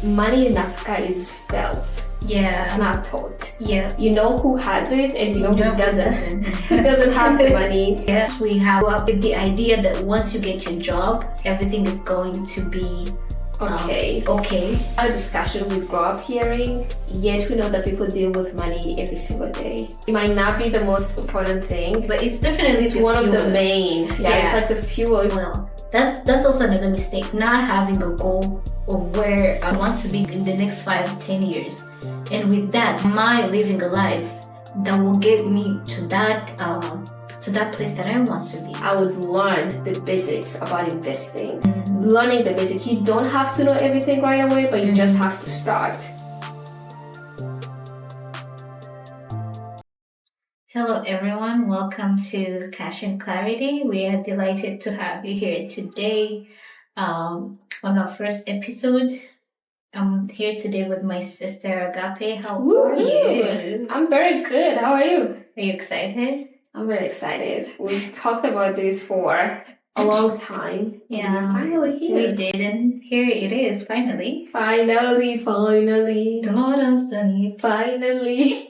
money in Africa is felt. Yeah. It's not taught. Yeah. You know who has it and you know who doesn't. Who doesn't have the money. Yeah. We have up with the idea that once you get your job, everything is going to be okay. A discussion we grew up hearing, yet we know that people deal with money every single day. It might not be the most important thing, but it's definitely one of the main. Yeah, it's like the fuel. Well, that's also another mistake, not having a goal of where I want to be in the next 5-10 years. And with that, my living a life that will get me to that place that I want to be. I would learn the basics about investing. Learning the basics. You don't have to know everything right away, but you just have to start. Hello everyone, welcome to Cash&Clarity. We are delighted to have you here today on our first episode. I'm here today with my sister Agape. How are you? I'm very good. How are you? Are you excited? I'm very excited. We've talked about this for a long time. Yeah. We're finally here. We did, and here it is, finally. Finally. The Lord has done it. Finally.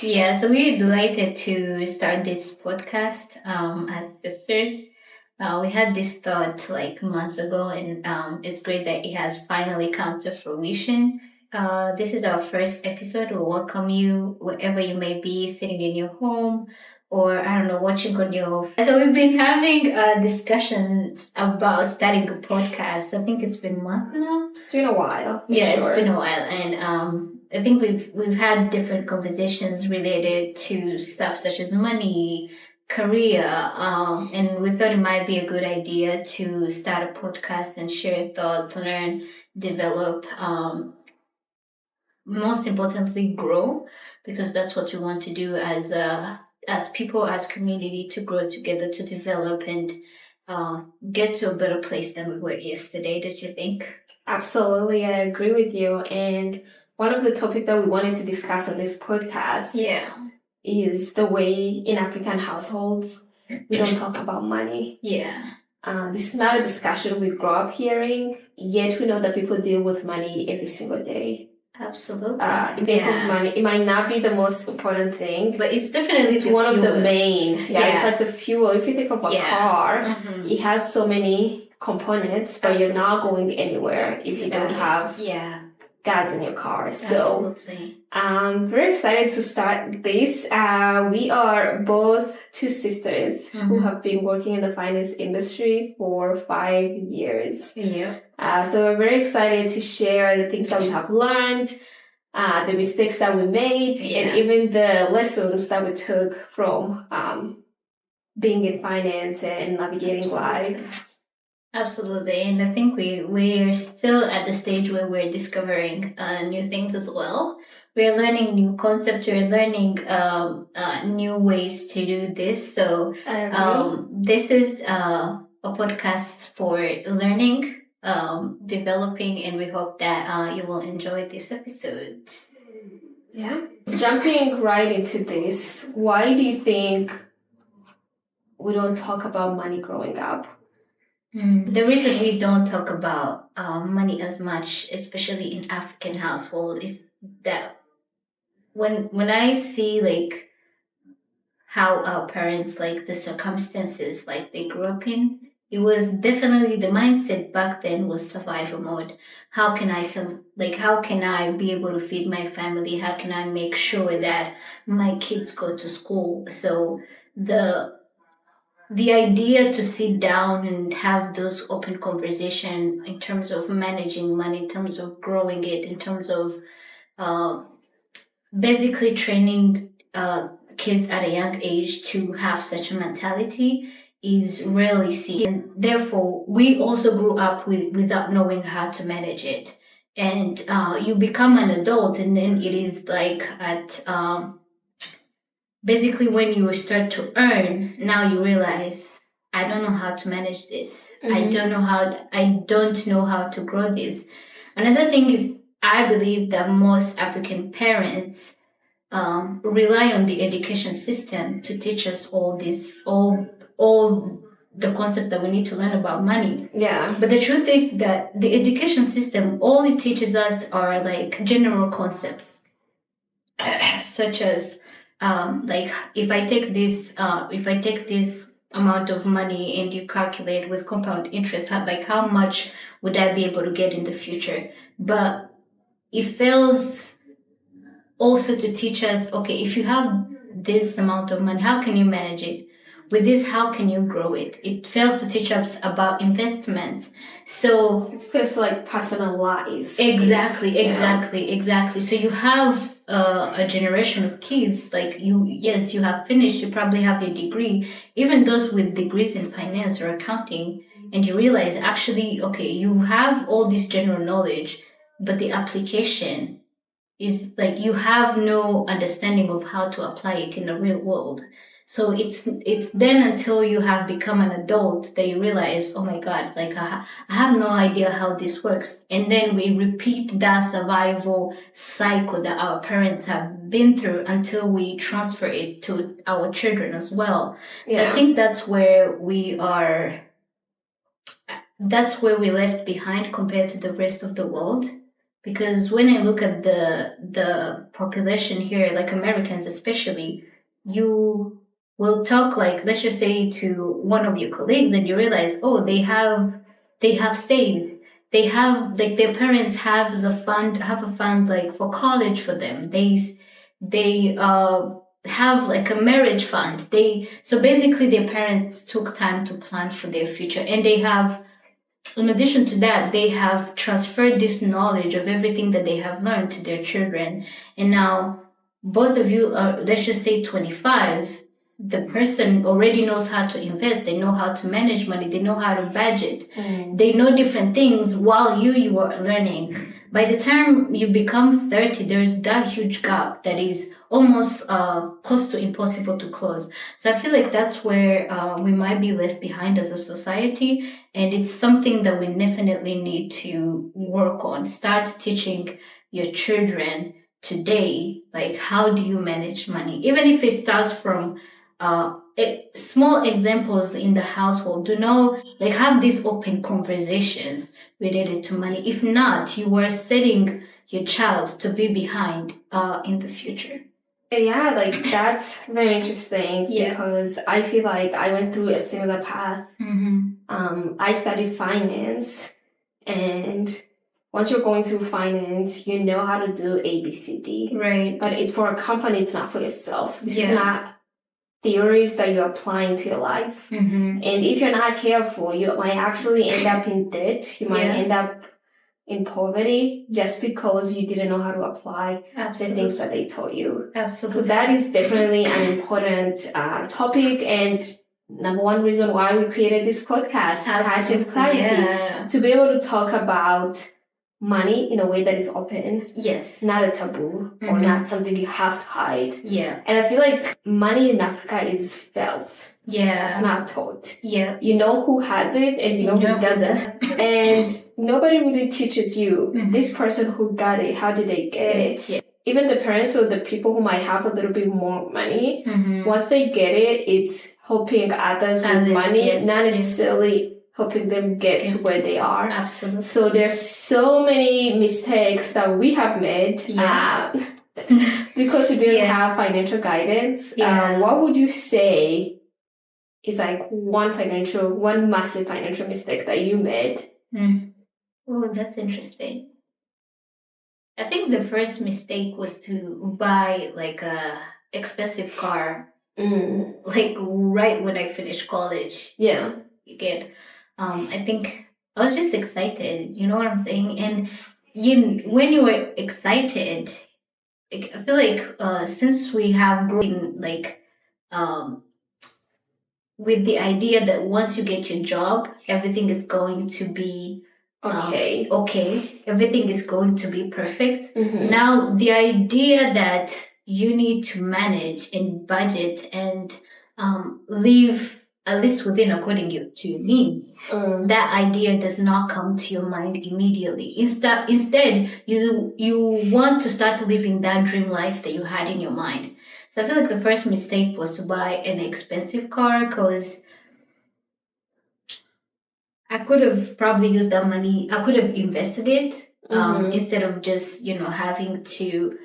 Yeah, so we're delighted to start this podcast as sisters. We had this thought like months ago, and it's great that it has finally come to fruition. This is our first episode. We welcome you wherever you may be, sitting in your home or, I don't know, watching on your... So we've been having discussions about starting a podcast. I think it's been a month now. It's been a while. Yeah, sure. It's been a while. And I think we've had different conversations related to stuff such as money, career, and we thought it might be a good idea to start a podcast and share thoughts, learn, develop, most importantly, grow, because that's what we want to do as people, as community, to grow together, to develop and get to a better place than we were yesterday. Don't you think? Absolutely, I agree with you. And one of the topics that we wanted to discuss on this podcast is the way in African households we don't talk about money. Yeah. This is not a discussion we grew up hearing, yet we know that people deal with money every single day. Absolutely. Money. It might not be the most important thing, but it's definitely one of the main. It's like the fuel. If you think of a car, it has so many components, but you're not going anywhere if you don't have gas in your car. So I'm very excited to start this. We are both two sisters who have been working in the finance industry for 5 years. Yeah. So we're very excited to share the things that we have learned, the mistakes that we made, and even the lessons that we took from being in finance and navigating life. Absolutely. And I think we're still at the stage where we're discovering new things as well. We're learning new concepts. We're learning new ways to do this. So this is a podcast for learning, developing, and we hope that you will enjoy this episode. Yeah. Jumping right into this, why do you think we don't talk about money growing up? The reason we don't talk about money as much, especially in African household, is that when I see like how our parents, like the circumstances like they grew up in, it was definitely the mindset back then was survival mode. How can I be able to feed my family? How can I make sure that my kids go to school? So the idea to sit down and have those open conversation in terms of managing money, in terms of growing it, in terms of basically training kids at a young age to have such a mentality is rarely seen. And therefore, we also grew up without knowing how to manage it. And you become an adult, and then it is like at... basically, when you start to earn, now you realize, I don't know how to manage this. I don't know how to grow this. Another thing is, I believe that most African parents rely on the education system to teach us all the concept that we need to learn about money. Yeah. But the truth is that the education system, all it teaches us are like general concepts, such as like if I take this amount of money and you calculate with compound interest, how much would I be able to get in the future? But it fails also to teach us, okay, if you have this amount of money, how can you manage it? With this, how can you grow it? It fails to teach us about investments. So it feels like personalized. Exactly. So you have a generation of kids like you have finished, you probably have a degree, even those with degrees in finance or accounting, and you realize actually, okay, you have all this general knowledge, but the application is like you have no understanding of how to apply it in the real world. So it's then until you have become an adult that you realize, oh my God, like I have no idea how this works. And then we repeat that survival cycle that our parents have been through until we transfer it to our children as well. Yeah. So I think that's where we left behind compared to the rest of the world. Because when I look at the population here, like Americans especially, you will talk like, let's just say to one of your colleagues and you realize, oh, they have saved. They have like their parents have a fund like for college for them. They have like a marriage fund. So basically their parents took time to plan for their future, and they have, in addition to that, they have transferred this knowledge of everything that they have learned to their children. And now both of you are, let's just say 25, the person already knows how to invest. They know how to manage money. They know how to budget. They know different things while you are learning. By the time you become 30, there's that huge gap that is almost close to impossible to close. So I feel like that's where we might be left behind as a society. And it's something that we definitely need to work on. Start teaching your children today, like how do you manage money? Even if it starts from small examples in the household. Like have these open conversations related to money. If not, you are setting your child to be behind in the future. Yeah, like that's very interesting. Yeah. Because I feel like I went through a similar path. I studied finance, and once you're going through finance, you know how to do A, B, C, D. Right. But it's for a company, it's not for yourself. This is not theories that you're applying to your life. And if you're not careful, you might actually end up in debt. You might end up in poverty just because you didn't know how to apply the things that they taught you. Absolutely. So that is definitely an important topic, and number one reason why we created this podcast, Cash&Clarity, to be able to talk about money in a way that is open. Yes. Not a taboo or not something you have to hide. Yeah. And I feel like money in Africa is felt. Yeah. It's not taught. Yeah. You know who has it and you know who doesn't. And nobody really teaches you this person who got it, how did they get it? Yeah. Even the parents or the people who might have a little bit more money, once they get it, it's helping others with money, not necessarily helping them get to where they are. Absolutely. So there's so many mistakes that we have made because we didn't have financial guidance. What would you say is like one massive financial mistake that you made? Oh, that's interesting. I think the first mistake was to buy like a expensive car, like right when I finished college. Yeah. So you get, I think I was just excited. You know what I'm saying? And when you were excited, like, I feel like since we have grown like with the idea that once you get your job, everything is going to be okay. Everything is going to be perfect. Now, the idea that you need to manage and budget and live at least within according to your means, that idea does not come to your mind immediately. Instead, you want to start living that dream life that you had in your mind. So I feel like the first mistake was to buy an expensive car because I could have probably used that money. I could have invested it instead of just, having to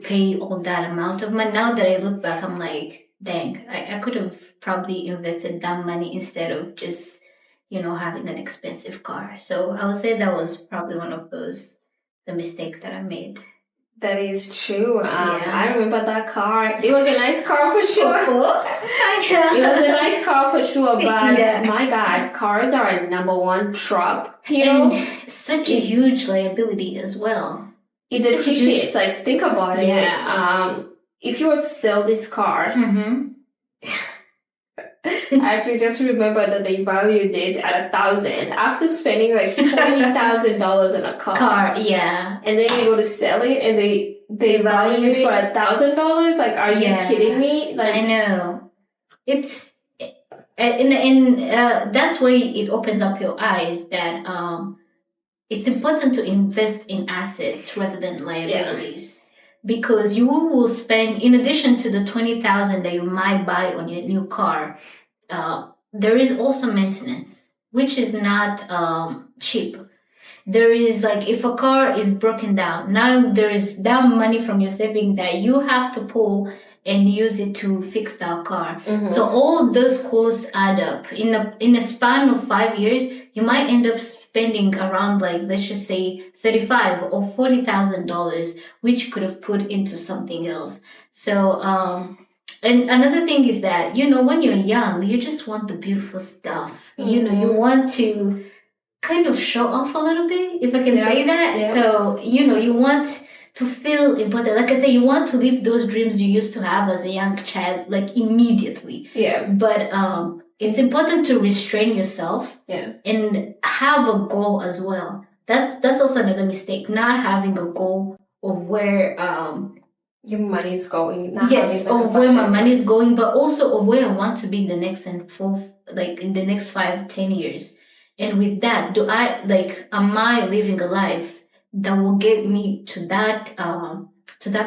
pay all that amount of money. Now that I look back, I'm like, dang, I could have probably invested that money instead of just, having an expensive car. So I would say that was probably one of the mistake that I made. That is true. I remember that car. It was a nice car for sure. It was a nice car for sure, but my God, cars are a number one trap. And such a huge liability as well. It depreciates. Like, think about it. If you were to sell this car, I actually just remember that they valued it at $1,000 after spending like $20,000 on a car. And then you go to sell it and they value it for $1,000. Like, are you kidding me? Like, I know. It's and that's why it opens up your eyes that it's important to invest in assets rather than liabilities. Because you will spend, in addition to the $20,000 that you might buy on your new car, there is also maintenance, which is not cheap. There is, like, if a car is broken down, now there is that money from your savings that you have to pull and use it to fix that car. So all those costs add up. In a span of 5 years, you might end up spending around, like, let's just say $35,000 or $40,000, which you could have put into something else. So, and another thing is that, when you're young, you just want the beautiful stuff. You want to kind of show off a little bit, if I can say that. So, you want to feel important. Like I say, you want to live those dreams you used to have as a young child, like, immediately. But it's important to restrain yourself and have a goal as well. That's also another mistake, not having a goal of where your money is going. Of where my money is going, but also of where I want to be in the next in the next 5-10 years. And with that, am I living a life that will get me to that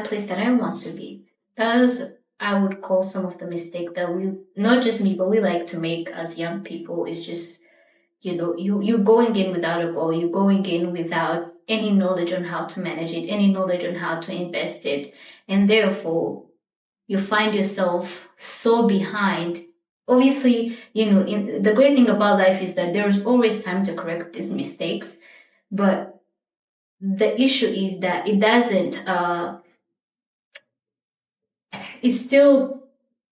place that I want to be? That's, I would call, some of the mistake that we, not just me, but we like to make as young people. Is just, you going in without a goal, you going in without any knowledge on how to manage it, any knowledge on how to invest it. And therefore, you find yourself so behind. Obviously, the great thing about life is that there's always time to correct these mistakes. But the issue is that it doesn't, it still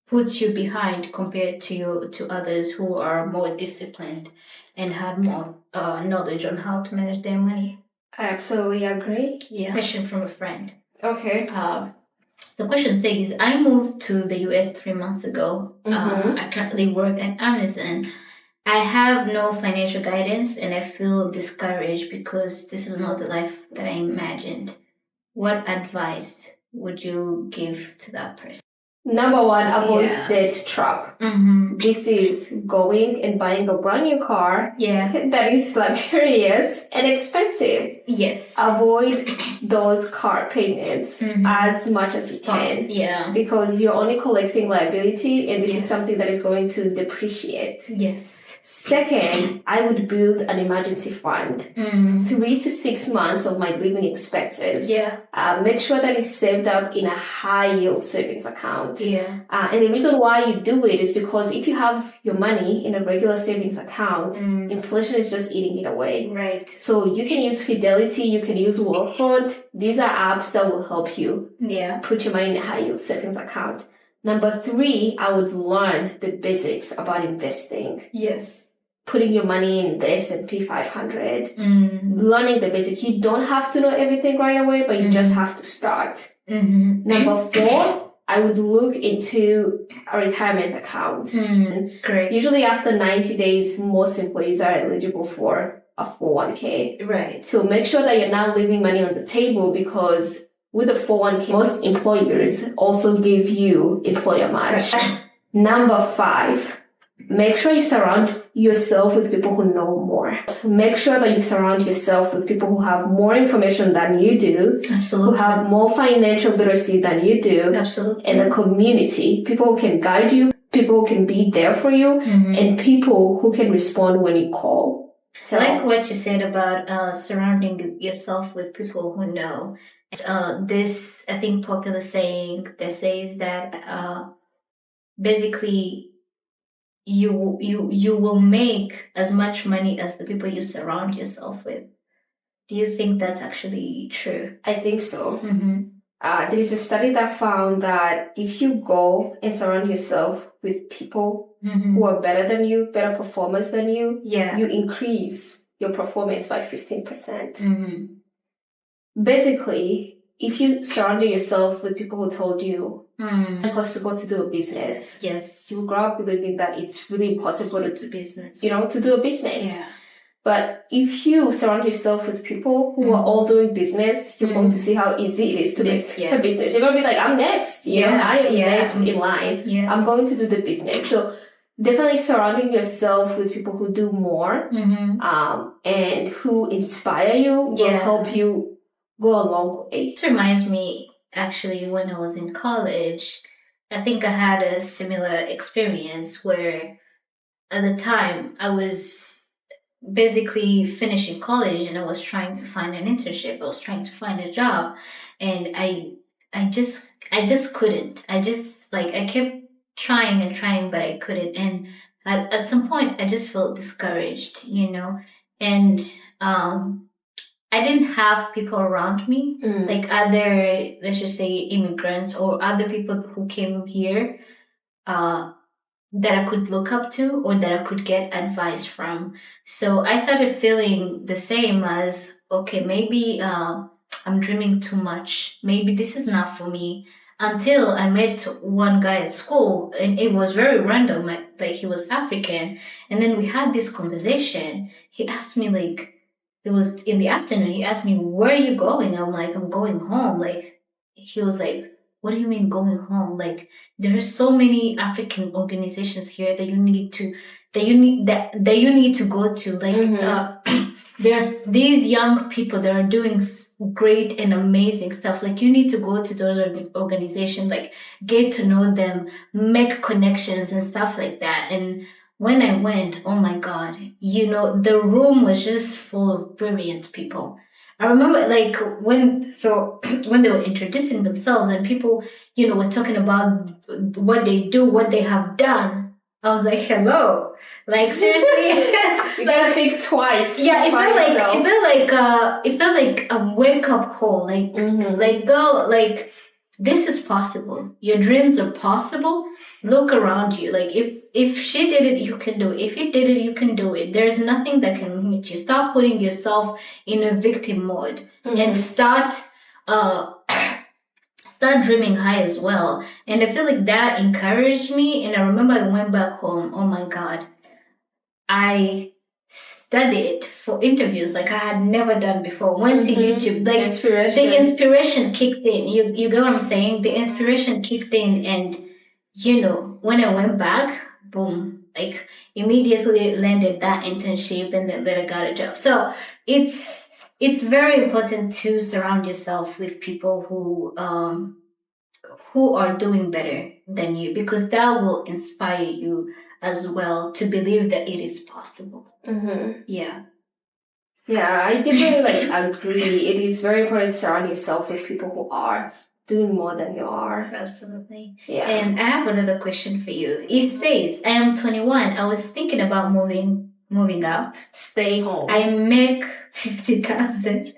puts you behind compared to others who are more disciplined and have more knowledge on how to manage their money. I absolutely agree. Question from a friend. Okay. The question says, I moved to the US 3 months ago. I currently work at Amazon. I have no financial guidance and I feel discouraged because this is not the life that I imagined. What advice would you give to that person? Number one, avoid debt trap. This is going and buying a brand new car that is luxurious and expensive. Avoid those car payments as much as you can. Because you're only collecting liability and this is something that is going to depreciate. Second, I would build an emergency fund. 3 to 6 months of my living expenses. Make sure that it's saved up in a high yield savings account. And the reason why you do it is because if you have your money in a regular savings account, inflation is just eating it away. So you can use Fidelity, you can use Wealthfront. These are apps that will help you put your money in a high yield savings account. Number 3, I would learn the basics about investing. Putting your money in the S&P 500. Learning the basics. You don't have to know everything right away, but you just have to start. Number 4, I would look into a retirement account. Great. Usually after 90 days, most employees are eligible for a 401k. So make sure that you're not leaving money on the table, because with a 401k, most employers also give you employer match. Number 5, make sure you surround yourself with people who know more. Make sure that you surround yourself with people who have more information than you do. Who have more financial literacy than you do. And a community. People who can guide you, people who can be there for you, and people who can respond when you call. So, I like what you said about surrounding yourself with people who know. This, I think, popular saying that says that basically you will make as much money as the people you surround yourself with. Do you think that's actually true? I think so. There is a study that found that if you go and surround yourself with people who are better than you, better performers than you, you increase your performance by 15%. Basically, if you surround yourself with people who told you it's impossible to do a business, you grow up believing that it's really impossible to do business. To do a business. Yeah. But if you surround yourself with people who are all doing business, you're going to see how easy it is to make a business. You're going to be like, I'm next. I am next in line. Yeah. I'm going to do the business. So definitely surrounding yourself with people who do more and who inspire you will help you go a long way. It reminds me, actually, when I was in college, I think I had a similar experience where at the time I was basically finishing college and I was trying to find an internship. I was trying to find a job, and I just couldn't. I kept trying and trying, but I couldn't. And at some point I just felt discouraged, and I didn't have people around me, like other, let's just say, immigrants or other people who came here, that I could look up to or that I could get advice from. So I started feeling the same as, okay, maybe I'm dreaming too much. Maybe this is not for me. Until I met one guy at school, and it was very random. Like, he was African. And then we had this conversation. He asked me, like, it was in the afternoon. He asked me, where are you going? I'm like, I'm going home. Like, he was like, what do you mean going home? Like, there are so many African organizations here that you need to go to. Like, there's these young people that are doing great and amazing stuff. Like, you need to go to those organizations, like, get to know them, make connections and stuff like that. And when I went, oh my God, the room was just full of brilliant people. I remember, like, when they were introducing themselves and people, were talking about what they do, what they have done. I was like, hello, like, seriously. You gotta think twice. Yeah, it felt like a wake up call. Like, go, like, this is possible. Your dreams are possible. Look around you. Like, if she did it, you can do it. If he did it, you can do it. There's nothing that can limit you. Stop putting yourself in a victim mode and start dreaming high as well. And I feel like that encouraged me. And I remember I went back home. Oh my God. I studied for interviews like I had never done before. Went to YouTube. Like, the inspiration kicked in. You get what I'm saying? The inspiration kicked in, and when I went back, boom, like, immediately landed that internship, and then I got a job. So it's very important to surround yourself with people who are doing better than you, because that will inspire you as well to believe that it is possible. Yeah. Yeah, I definitely agree. It is very important to surround yourself with people who are doing more than you are. Absolutely. Yeah. And I have another question for you. It says, I am 21. I was thinking about moving out. Stay home. I make 50,000.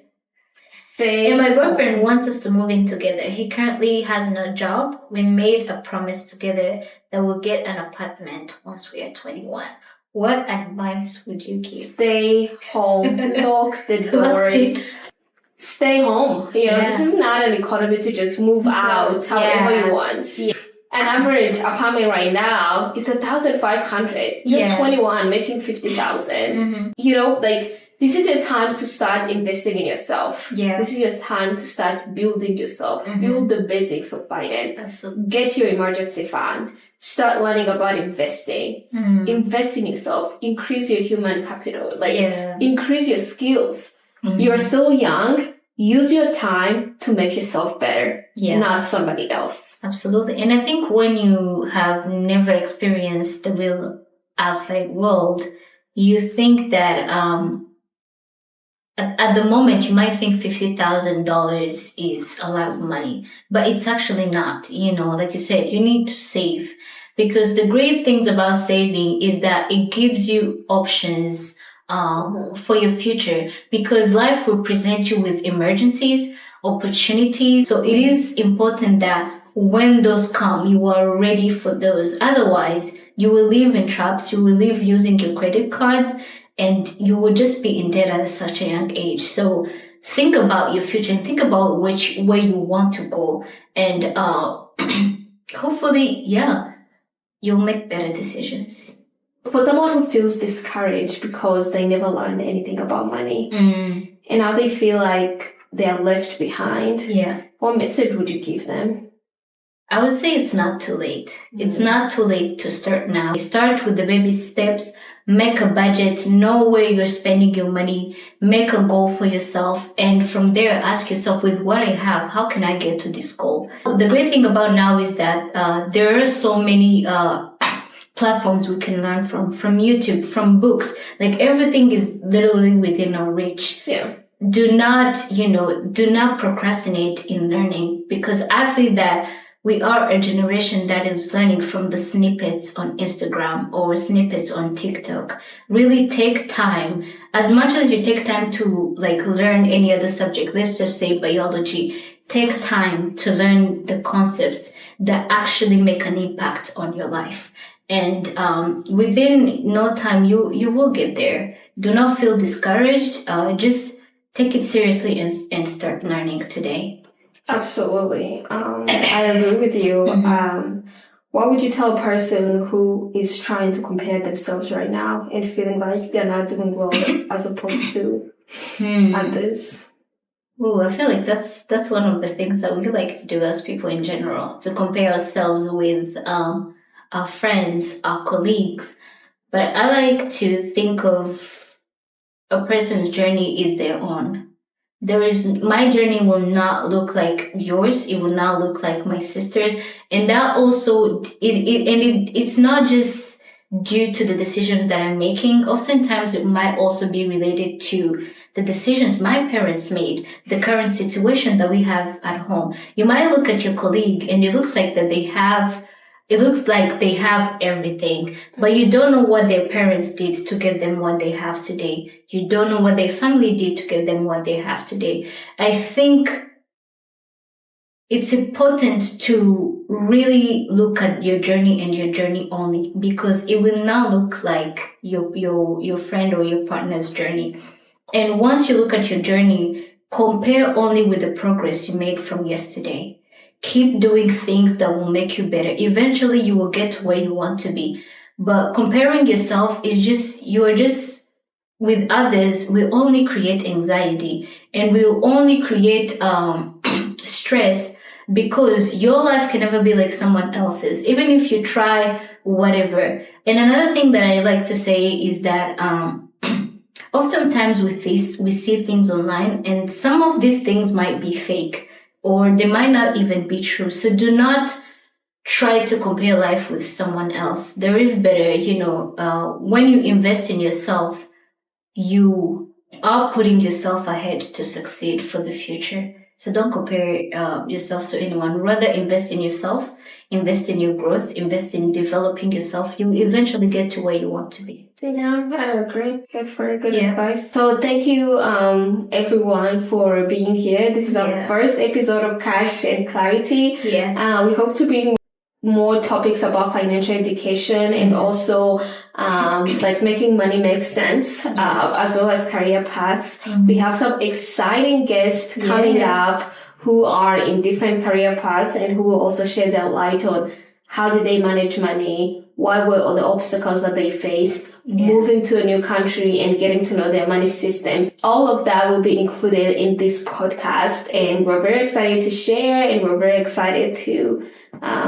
And my boyfriend wants us to move in together. He currently has no job. We made a promise together that we'll get an apartment once we are 21. What advice would you give? Stay home. Lock the doors. Stay home. This is not an economy to just move out however you want. Yeah. An average apartment right now is 1,500. You're 21, making 50,000. This is your time to start investing in yourself. Yeah. This is your time to start building yourself. Build the basics of finance. Absolutely. Get your emergency fund. Start learning about investing. Invest in yourself. Increase your human capital. Increase your skills. You're still young. Use your time to make yourself better, not somebody else. Absolutely. And I think when you have never experienced the real outside world, you think that at the moment you might think $50,000 is a lot of money, but it's actually not. Like you said, you need to save, because the great things about saving is that it gives you options for your future, because life will present you with emergencies, opportunities. So it is important that when those come, you are ready for those. Otherwise, you will live in traps. You will live using your credit cards, and you will just be in debt at such a young age. So think about your future and think about which way you want to go. And hopefully, you'll make better decisions. For someone who feels discouraged because they never learned anything about money, and now they feel like they are left behind, what message would you give them? I would say it's not too late. It's not too late to start now. Start with the baby steps. Make a budget, know where you're spending your money, make a goal for yourself, and from there ask yourself, with what I have, how can I get to this goal? The great thing about now is that there are so many platforms we can learn from YouTube, from books. Like, everything is literally within our reach. Do not procrastinate in learning, because I feel that we are a generation that is learning from the snippets on Instagram or snippets on TikTok. Really take time. As much as you take time to learn any other subject, let's just say biology, take time to learn the concepts that actually make an impact on your life. And within no time, you will get there. Do not feel discouraged. Just take it seriously and start learning today. Absolutely. I agree with you. What would you tell a person who is trying to compare themselves right now and feeling like they're not doing well as opposed to others? Oh, I feel like that's one of the things that we like to do as people in general, to compare ourselves with our friends, our colleagues. But I like to think of a person's journey is their own. My journey will not look like yours. It will not look like my sister's. And that also, it's not just due to the decisions that I'm making. Oftentimes it might also be related to the decisions my parents made, the current situation that we have at home. You might look at your colleague and it looks like they have everything, but you don't know what their parents did to get them what they have today. You don't know what their family did to get them what they have today. I think it's important to really look at your journey and your journey only, because it will not look like your friend or your partner's journey. And once you look at your journey, compare only with the progress you made from yesterday. Keep doing things that will make you better. Eventually you will get to where you want to be. But comparing yourself you're just with others will only create anxiety, and will only create stress, because your life can never be like someone else's, even if you try whatever. And another thing that I like to say is that oftentimes with this, we see things online, and some of these things might be fake, or they might not even be true. So do not try to compare life with someone else. There is better, when you invest in yourself, you are putting yourself ahead to succeed for the future. So don't compare yourself to anyone. Rather invest in yourself, invest in your growth, invest in developing yourself. You eventually get to where you want to be. Yeah, I agree. That's very good advice. So thank you, everyone, for being here. This is our first episode of Cash and Clarity. Yes. We hope to bring more topics about financial education and also making money make sense, as well as career paths. We have some exciting guests coming up who are in different career paths and who will also shed their light on how did they manage money, what were all the obstacles that they faced, moving to a new country and getting to know their money systems. All of that will be included in this podcast, and we're very excited to share, and we're very excited to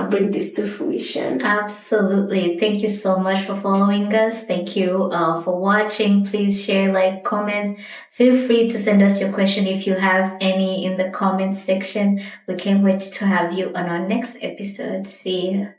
bring this to fruition. Absolutely. Thank you so much for following us. Thank you for watching. Please share, like, comment. Feel free to send us your question if you have any in the comments section. We can't wait to have you on our next episode. See you.